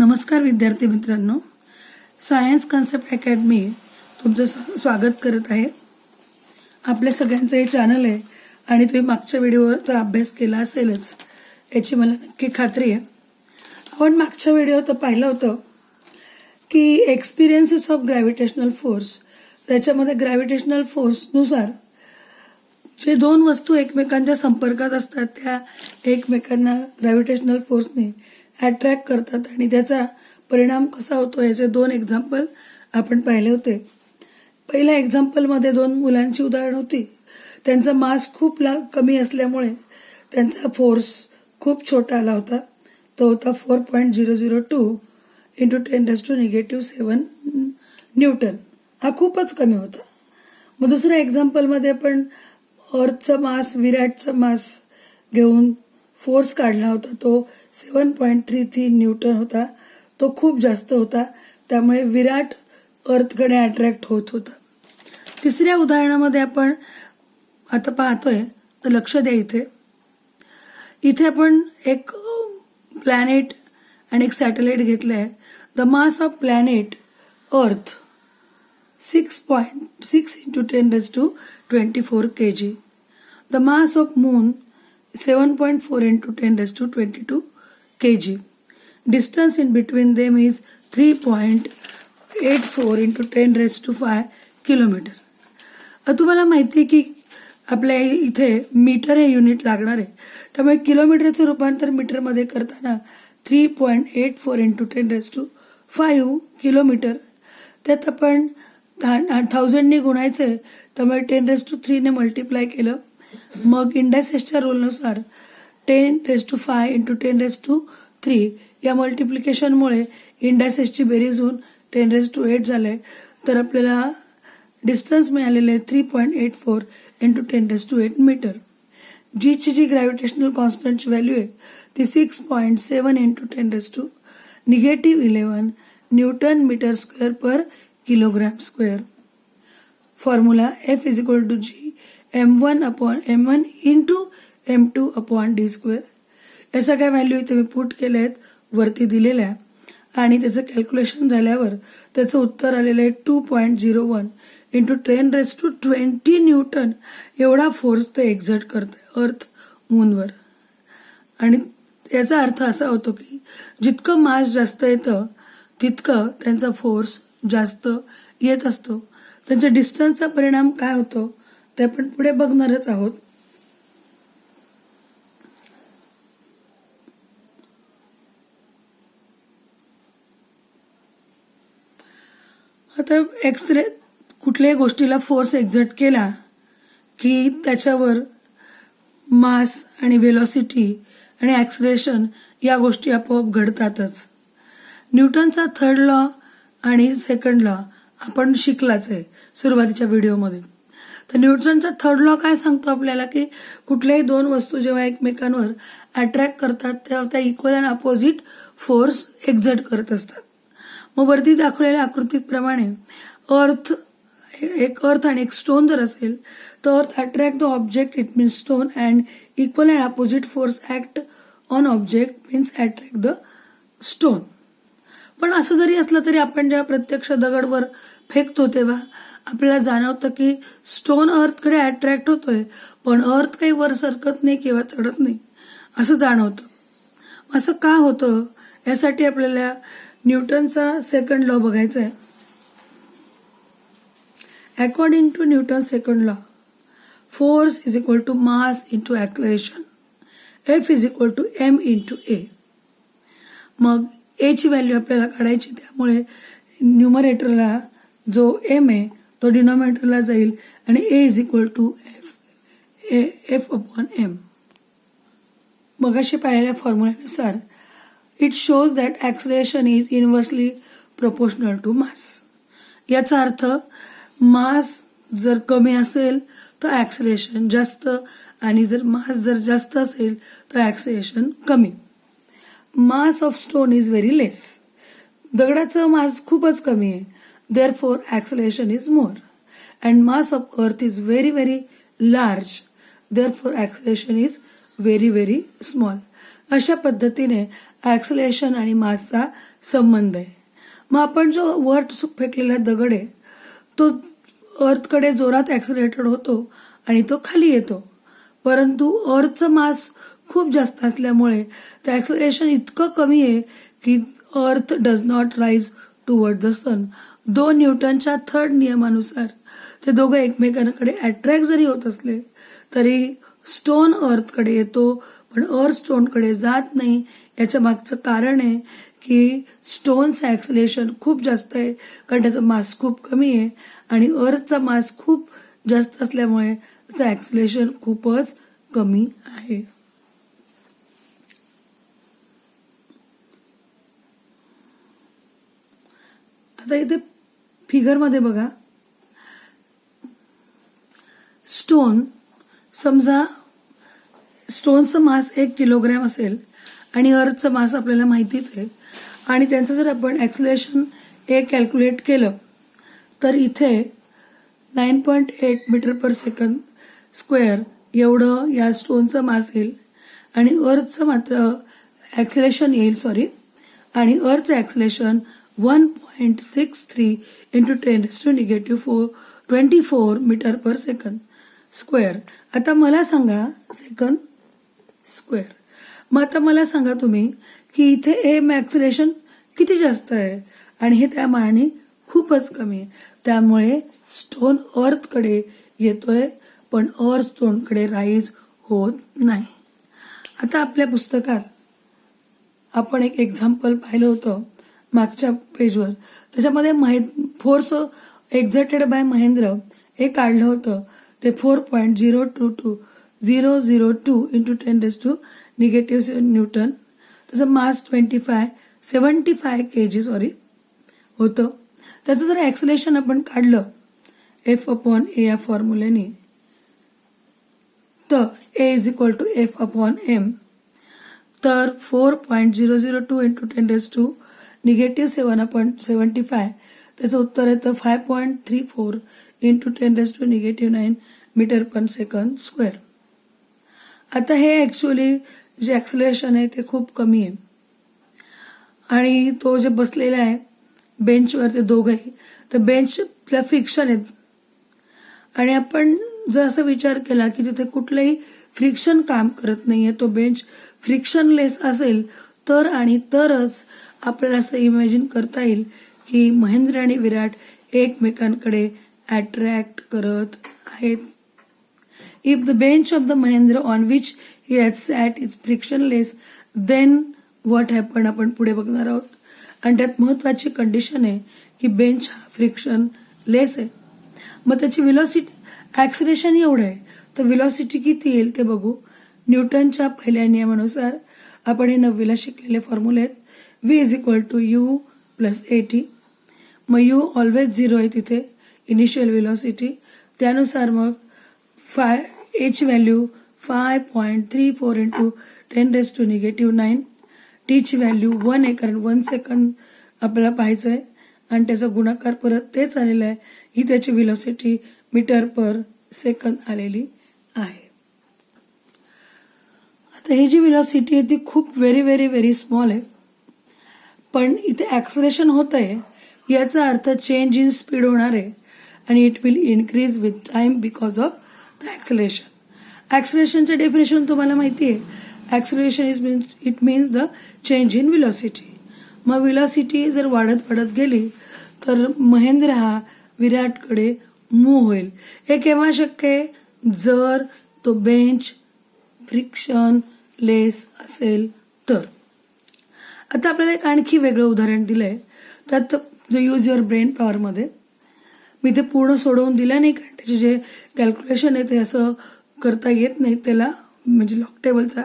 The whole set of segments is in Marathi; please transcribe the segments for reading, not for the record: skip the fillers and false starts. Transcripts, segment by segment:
नमस्कार विद्यार्थी मित्रांनो, सायन्स कन्सेप्ट अकॅडमी तुमचं स्वागत करत आहे. आपल्या सगळ्यांचं हे चॅनल आहे आणि तुम्ही मागच्या व्हिडिओचा अभ्यास केला असेलच याची मला नक्की खात्री आहे. आपण मागच्या व्हिडिओत पाहिलं होतं की एक्सपिरियन्सेस ऑफ ग्रॅव्हिटेशनल फोर्स, त्याच्यामध्ये ग्रॅव्हिटेशनल फोर्सनुसार जे दोन वस्तू एकमेकांच्या संपर्कात असतात त्या एकमेकांना ग्रॅव्हिटेशनल फोर्सने अट्रॅक्ट करतात आणि त्याचा परिणाम कसा होतो याचे दोन एक्झाम्पल आपण पाहिले होते. पहिल्या एक्झाम्पलमध्ये दोन मुलांची उदाहरण होती. त्यांचा मास खूप कमी असल्यामुळे त्यांचा फोर्स खूप छोटा आला होता. तो होता 4.002 इंटू 10⁻⁷ न्यूटन. हा खूपच कमी होता. मग दुसऱ्या एक्झाम्पलमध्ये आपण अर्थचं मास, विराटचं मास घेऊन फोर्स काढला होता. तो 7.33 न्यूटन होता. तो खूप जास्त होता, त्यामुळे विराट अर्थकडे अट्रॅक्ट होत होता. तिसऱ्या उदाहरणामध्ये आपण आता पाहतोय तर लक्ष द्या, इथे आपण एक प्लॅनेट आणि एक सॅटेलाइट घेतलं आहे. द मास ऑफ प्लॅनेट अर्थ 6.6 into 10⁻24 kg. The mass of moon 7.4 into 10⁻22 kg. Distance in between them is 3.84 into 10⁵ kilometre. तुम्हाला माहिती आहे की आपल्या इथे मीटर हे युनिट लागणार आहे, त्यामुळे किलोमीटरचं रूपांतर मीटरमध्ये करताना 3.84 into 10⁵ किलोमीटर, त्यात आपण 1000ने गुणायचे, त्यामुळे 10⁻³ ने मल्टिप्लाय केलं. मग इंडायसेसच्या रूलनुसार 10⁵ इंटू 10⁻³ या मल्टिप्लिकेशनमुळे इंडायसेसची बेरीज होऊन 10⁸ झाले. तर आपल्याला डिस्टन्स मिळालेले 3.84 इंटू 10⁸ मीटर. जीची जी ग्रॅव्हिटेशनल कॉन्स्टंटची व्हॅल्यू आहे ती 6.7 into 10⁻11 newton metre square per kilogram square. Formula F = G m1/m1 into m2/d². या सगळ्या व्हॅल्यू इथे मी पुट केल्या आहेत वरती दिलेल्या, आणि त्याचं कॅल्क्युलेशन झाल्यावर त्याचं उत्तर आलेलं आहे 2.01 इंटू 10⁻20 न्यूटन. एवढा फोर्स ते एक्झर्ट करते अर्थ मूनवर. आणि याचा अर्थ असा होतो की जितकं मास जास्त येतं तितकं त्यांचा फोर्स जास्त येत असतो. त्यांच्या डिस्टन्सचा परिणाम काय होतो ते आपण पुढे बघणारच आहोत. आता कुठल्याही गोष्टीला फोर्स एक्झर्ट केला की त्याच्यावर मास आणि व्हेलॉसिटी आणि ऍक्सलरेशन या गोष्टी आपोआप घडतातच. न्यूटनचा थर्ड लॉ आणि सेकंड लॉ आपण शिकलाच आहे सुरुवातीच्या व्हिडिओमध्ये. तर न्यूटनचा थर्ड लॉ काय सांगतो आपल्याला की कुठल्याही दोन वस्तू जेव्हा एकमेकांवर अट्रॅक्ट करतात तेव्हा त्या equal and opposite force exert करत असतात. मग वरती दाखवलेल्या आकृतीप्रमाणे एक अर्थ आणि एक स्टोन जर असेल तर अर्थ attract the object, it means stone, and equal and opposite force act on object means attract the stone. पण असं जरी असलं तरी आपण जेव्हा प्रत्यक्ष दगडवर फेकतो तेव्हा आपल्याला जाणवतं की स्टोन अर्थकडे अट्रॅक्ट होतोय, पण अर्थ काही वर सरकत नाही किंवा चढत नाही असं जाणवतं. असं का होतं यासाठी आपल्याला न्यूटनचा सेकंड लॉ बघायचा आहे. According to Newton second law, force is equal to mass into acceleration, F = m into a. मग a ची व्हॅल्यू आपल्याला काढायची, त्यामुळे न्यूमरेटरला जो m आहे तो डिनॉमिनेटरला जाईल आणि a = F/m. मग अशी पाहिलेल्या फॉर्म्युल्यानुसार it shows that acceleration is inversely proportional to mass. याचा अर्थ मास जर कमी असेल तर ऍक्सलरेशन जास्त, आणि जर मास जर जास्त असेल तर ऍक्सलरेशन कमी. Mass of stone is very less. दगडाचं मास खूपच कमी आहे, therefore acceleration is more. And mass of earth is very very large, therefore acceleration is very very small. अशा पद्धतीने ॲक्सलेशन आणि मासचा संबंध आहे. मग आपण जो वर फेकलेला दगड आहे तो अर्थकडे जोरात ॲक्सिलेटेड होतो आणि तो खाली येतो, परंतु अर्थचं मास खूप जास्त असल्यामुळे ते ॲक्सिलेशन इतकं कमी आहे की earth does not rise toward the sun. 2 न्यूटनच्या थर्ड नियमानुसार ते दोघं एकमेकांकडे अट्रॅक्ट जरी होत असले तरी स्टोन अर्थकडे येतो पण अर्थ स्टोनकडे जात नाही. याच्या मागचं कारण आहे की स्टोनचं ॲक्सिलेशन खूप जास्त आहे कारण त्याचा मास खूप कमी आहे आणि अर्थचा मास खूप जास्त असल्यामुळे त्याचं ॲक्सिलेशन खूपच कमी आहे. आता इथे फिगरमध्ये बघा, स्टोन समजा स्टोनचं मास 1 किलोग्रॅम असेल आणि अर्थचं मास आपल्याला माहितीच आहे आणि त्यांचं जर आपण ॲक्सिलेशन कॅल्क्युलेट केलं तर इथे 9.8 मीटर पर सेकंद स्क्वेअर एवढं या स्टोनचं मास येईल आणि अर्थचं मात्र ॲक्सिलेशन येईल आणि अर्थचं acceleration 1.63 into 10⁻⁴ metre per second square. आता मला सांगा सेकंद स्क्वेअर. मग आता मला सांगा तुम्ही की इथे ॲक्सिलेशन किती जास्त आहे आणि हे त्या मानाने खूपच कमी आहे. त्यामुळे स्टोन अर्थकडे येतोय पण अर्थ स्टोनकडे राईज होत नाही. आता आपल्या पुस्तकात आपण एक एक्झाम्पल पाहिलं होतं मागच्या पेजवर. त्याच्यामध्ये फोर्स एक्झर्टेड बाय महेंद्र हे काढलं होतं. ते 4.022002 इंटू 10⁻⁻⁷ न्यूटन. त्याचं मास 75 kg होतं. त्याचं जर ॲक्सिलेशन आपण काढलं F/a या फॉर्म्युलेने तर A = F/m तर 4.002 इंटू 10⁻⁷ त्याचं उत्तर येतं 5.34 into 10⁻⁹ metre per second square. आता हे ॲक्च्युअली जे ॲक्सिलेशन आहे ते खूप कमी आहे आणि तो जे बसलेला आहे बेंचवर ते दोघंही, तर बेंचला फ्रिक्शन आहेत आणि आपण जर असा विचार केला की तिथे कुठलंही फ्रिक्शन काम करत नाहीये, तो बेंच फ्रिक्शनलेस असेल तर आणि तरच आपल्याला असं इमॅजिन करता येईल की महेंद्र आणि विराट एकमेकांकडे अट्रॅक्ट करत आहेत. If the bench of the Mahendra on which he has sat is frictionless then what happen आपण पुढे बघणार आहोत. आणि त्यात महत्वाची कंडिशन आहे की बेंच हा फ्रिक्शनलेस आहे. मग त्याची व्हेलॉसिटी ॲक्सिलेशन एवढं आहे तर व्हेलॉसिटी किती येईल ते बघू. न्यूटनच्या पहिल्या नियमानुसार आपण हे 9वीला शिकलेले फॉर्म्युले आहेत. V = U + AT. मग U ऑलवेज 0 आहे तिथे इनिशियल व्हेलॉसिटी. त्यानुसार मग H व्हॅल्यू 5.34 इंटू 10⁻⁹. T ची व्हॅल्यू 1 आहे कारण 1 सेकंद आपल्याला पाहायचं आहे आणि त्याचा गुणाकार परत तेच आलेला आहे. ही त्याची व्हेलॉसिटी मीटर पर सेकंद आलेली आहे. आता ही जी व्हेलॉसिटी आहे ती खूप व्हेरी व्हेरी व्हेरी स्मॉल आहे पण इथे ॲक्सिलेशन होत आहे याचा अर्थ चेंज इन स्पीड होणार आहे आणि it will increase with time because of the acceleration. ॲक्सिलेशनचं डेफिनेशन तुम्हाला माहिती आहे. Acceleration it means the change in velocity. मग व्हेलॉसिटी जर वाढत गेली तर महेंद्र हा विराटकडे मूव्ह होईल. हे केव्हा शक्य आहे जर तो बेंच फ्रिक्शनलेस असेल तर. आता आपल्याला एक आणखी वेगळं उदाहरण दिलंय त्यात जो यूज युअर ब्रेन पॉवरमध्ये मी ते पूर्ण सोडवून दिलं नाही कारण त्याचे जे कॅल्क्युलेशन आहे ते असं करता येत नाही, त्याला म्हणजे लॉग टेबलचा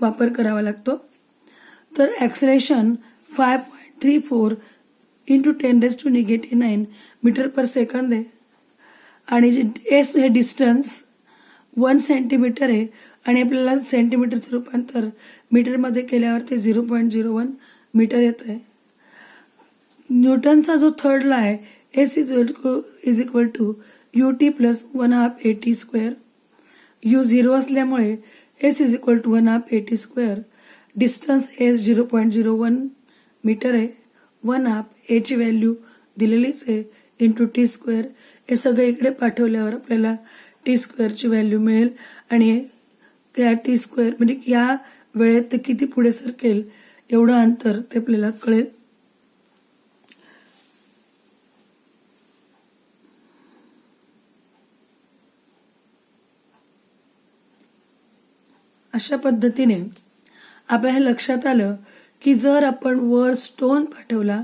वापर करावा लागतो. तर ॲक्सिलेशन 5.34 इंटू 10⁻⁹ मीटर पर सेकंद आहे आणि जे एस हे डिस्टन्स 1 सेंटीमीटर आहे आणि आपल्याला सेंटीमीटरचं रूपांतर मीटरमध्ये केल्यावर ते 0.01 मीटर येत आहे. न्यूटनचा जो थर्ड लॉ आहे S = UT + 1/2 AT². U 0 असल्यामुळे S = 1/2 AT². Distance S 0.01 metre आहे. 1/2 एची व्हॅल्यू दिलेलीच आहे इंटू टी स्क्वेअर. हे सगळं इकडे पाठवल्यावर आपल्याला टी स्क्वेअरची व्हॅल्यू मिळेल आणि त्या टी स्क्वेअर म्हणजे या वेळेत ते किती पुढे सरकेल एवढं अंतर ते आपल्याला कळेल. अशा पद्धतीने आपल्या हे लक्षात आलं की जर आपण वर स्टोन पाठवला,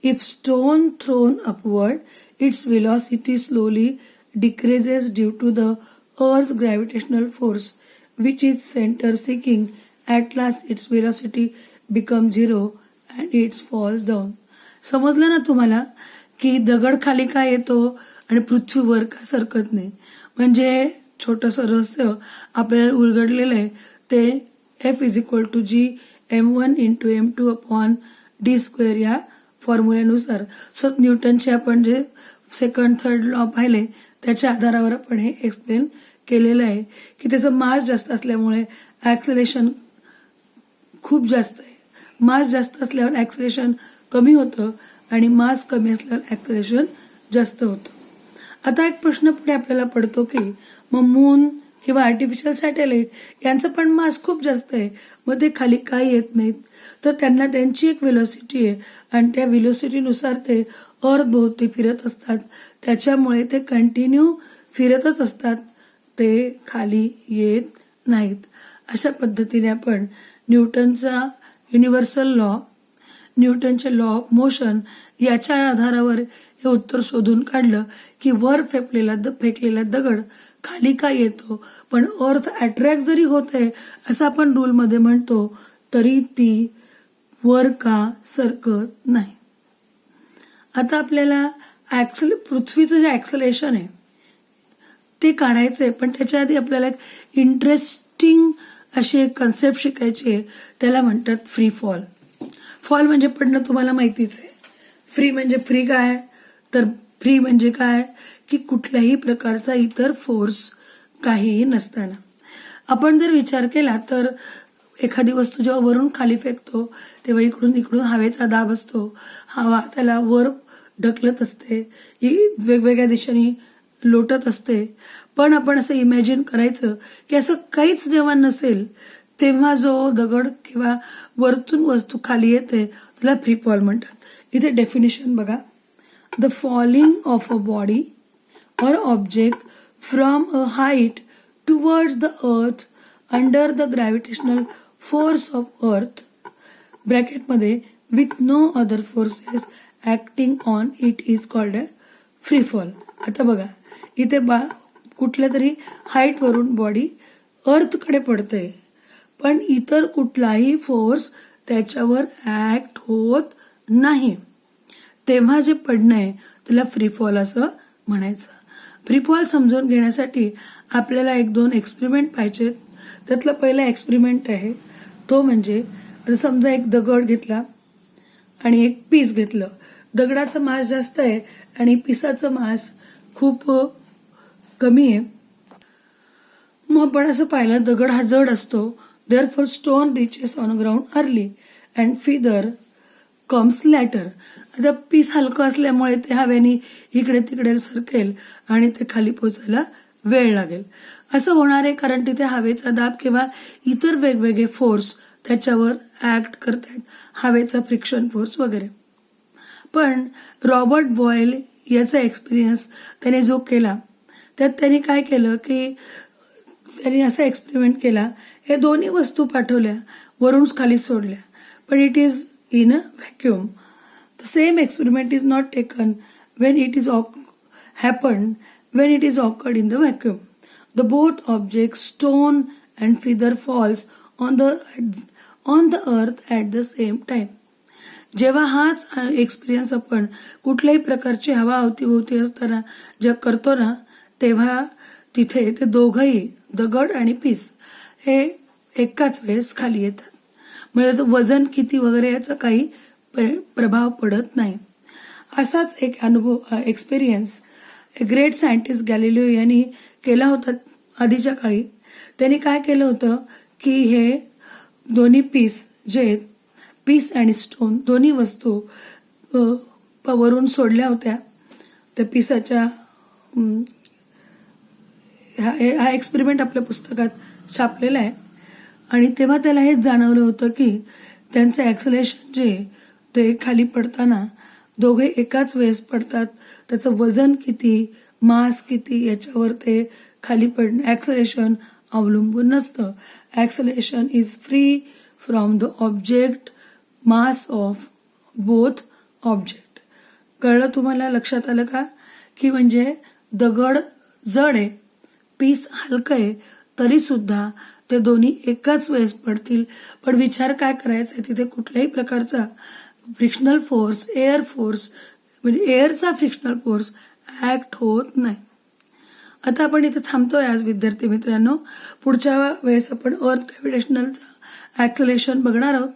if stone throne upward, it's velocity slowly decreases due to the Earth's gravitational force, which is center seeking. At last, its velocity becomes 0 and it falls down. समजलं ना तुम्हाला की दगड खाली का येतो आणि पृथ्वीवर का सरकत नाही? म्हणजे छोटंसं रहस्य आपल्याला उलगडलेलं आहे. ते F=G m1 × m2/d² या फॉर्म्युल्यानुसार. सो न्यूटनचे आपण जे सेकंड थर्ड लॉ पाहिले त्याच्या आधारावर आपण हे एक्सप्लेन केलेलं आहे की त्याचं मास जास्त असल्यामुळे ॲक्सेलरेशन खूप जास्त आहे. मास जास्त असल्यावर ॲक्सेलरेशन कमी होतं आणि मास कमी असल्यावर ॲक्सेलरेशन जास्त होतं. आता एक प्रश्न पुढे आपल्याला पडतो की मग मून किंवा आर्टिफिशियल सॅटेलाइट यांचं पण मास खूप जास्त आहे, मग ते खाली काय येत नाहीत? तर त्यांना त्यांची एक व्हेलॉसिटी आहे आणि त्या व्हेलॉसिटीनुसार ते अर्थ भोवती फिरत असतात. त्याच्यामुळे ते कंटिन्यू फिरतच असतात, ते खाली येत नाहीत. अशा पद्धतीने आपण न्यूटनचा युनिव्हर्सल लॉ, न्यूटनचे लॉ ऑफ मोशन याच्या आधारावर हे उत्तर शोधून काढलं की वर फेकलेला दगड खाली का येतो, पण अर्थ अट्रॅक्ट जरी होते असं आपण रूलमध्ये म्हणतो तरी ती वर का सरकत नाही. आता आपल्याला पृथ्वीचं जे ॲक्सेलरेशन आहे ते काढायचंय, पण त्याच्या आधी आपल्याला एक इंटरेस्टिंग अशी एक कन्सेप्ट शिकायची आहे. त्याला म्हणतात फ्री फॉल. फॉल म्हणजे पडणं तुम्हाला माहितीच आहे. फ्री म्हणजे फ्री काय, तर फ्री म्हणजे काय की कुठल्याही प्रकारचा इतर फोर्स काहीही नसताना. आपण जर विचार केला तर एखादी वस्तू जेव्हा वरून खाली फेकतो तेव्हा इकडून इकडून हवेचा दाब असतो, हवा त्याला वर ढकलत असते, वेगवेगळ्या दिशेने लोटत असते. पण आपण असं इमॅजिन करायचं की असं काहीच जेव्हा नसेल तेव्हा जो दगड किंवा वरतून वस्तू खाली येते त्याला फ्री फॉल म्हणतात. इथे डेफिनेशन बघा. The falling of a body or object from a height towards the earth under the gravitational force of earth (मध्ये with no other forces acting on it is called a free fall. आता बघा इथे कुठल्या तरी हाईट वरून बॉडी अर्थ कडे पडते पण इतर कुठलाही फोर्स त्याच्यावर ऍक्ट होत नाही, तेव्हा जे पडणं आहे त्याला फ्री फॉल असं म्हणायचं. फ्री फॉल समजून घेण्यासाठी आपल्याला 1-2 एक्सपेरिमेंट पाहिजेत. त्यातला पहिला एक्सपेरिमेंट आहे तो म्हणजे समजा एक दगड घेतला आणि एक पीस घेतलं. दगडाचं मास जास्त आहे आणि पिसाचं मास खूप कमी आहे. मग आपण असं पाहिलं दगड हा जड असतो, therefore stone reaches on ground early and feather comes later. आता पीस हलकं असल्यामुळे ते हवेने इकडे तिकडे सरकेल आणि ते खाली पोचायला वेळ लागेल. असं होणार आहे कारण तिथे हवेचा दाब किंवा इतर वेगवेगळे फोर्स त्याच्यावर ऍक्ट करतात, हवेचा फ्रिक्शन फोर्स वगैरे. पण रॉबर्ट बॉयल याचा एक्सपिरियन्स त्याने जो केला त्यात त्यांनी काय केलं की त्यांनी असा एक्सपेरिमेंट केला, हे दोन्ही वस्तू पाठवल्या वरून खाली सोडल्या, पण it is in a vacuum. The same experiment is not taken when it is occurred in the vacuum. The both objects, stone and feather, falls on the earth at the same time. जेव्हा हाच एक्सपिरियन्स आपण कुठल्याही प्रकारची हवा अवतीभोवती असताना जेव्हा करतो ना तेव्हा तिथे ते दोघंही दगड आणि पीस हे एकाच वेळेस खाली येतात. म्हणजे त्याचं वजन किती वगैरे याचा काही प्रभाव पडत नाही. असाच एक अनुभव एक्सपिरियन्स ग्रेट सायंटिस्ट गॅलिलिओ यांनी केला होता आधीच्या काळी. त्यांनी काय केलं होतं की हे दोन्ही पीस जे पीस आणि स्टोन दोन्ही वस्तू वरून सोडल्या होत्या त्या पिसाच्या हा एक्सपेरिमेंट आपल्या पुस्तकात छापलेला आहे. आणि तेव्हा त्याला हेच जाणवलं होतं की त्यांचं ॲक्सलेशन जे ते खाली पडताना दोघे एकाच वेळेस पडतात. त्याचं वजन किती, मास किती याच्यावर ते खाली पडणं ॲक्सलेशन अवलंबून नसतं. Acceleration is free from the object mass of both object. कळलं तुम्हाला? लक्षात आलं का? की म्हणजे दगड जड आहे, पीस हलकं आहे, तरी सुद्धा ते दोन्ही एकाच वेळेस पडतील. पण विचार काय करायचा आहे, तिथे कुठल्याही प्रकारचा फ्रिक्शनल फोर्स, एअर फोर्स म्हणजे एअरचा फ्रिक्शनल फोर्स ऍक्ट होत नाही. आता आपण इथे थांबतोय आज विद्यार्थी मित्रांनो. पुढच्या वेळेस आपण अर्थ ग्रॅव्हिटेशनलचं ॲक्सलेशन बघणार आहोत.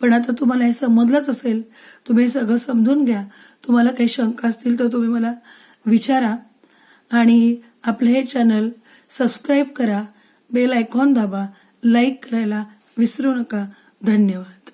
पण आता तुम्हाला हे समजलंच असेल. तुम्ही हे सगळं समजून घ्या. तुम्हाला काही शंका असतील तर तुम्ही मला विचारा. आणि आपलं हे चॅनल सबस्क्राईब करा, बेल आयकॉन दाबा, लाईक करायला विसरू नका. धन्यवाद.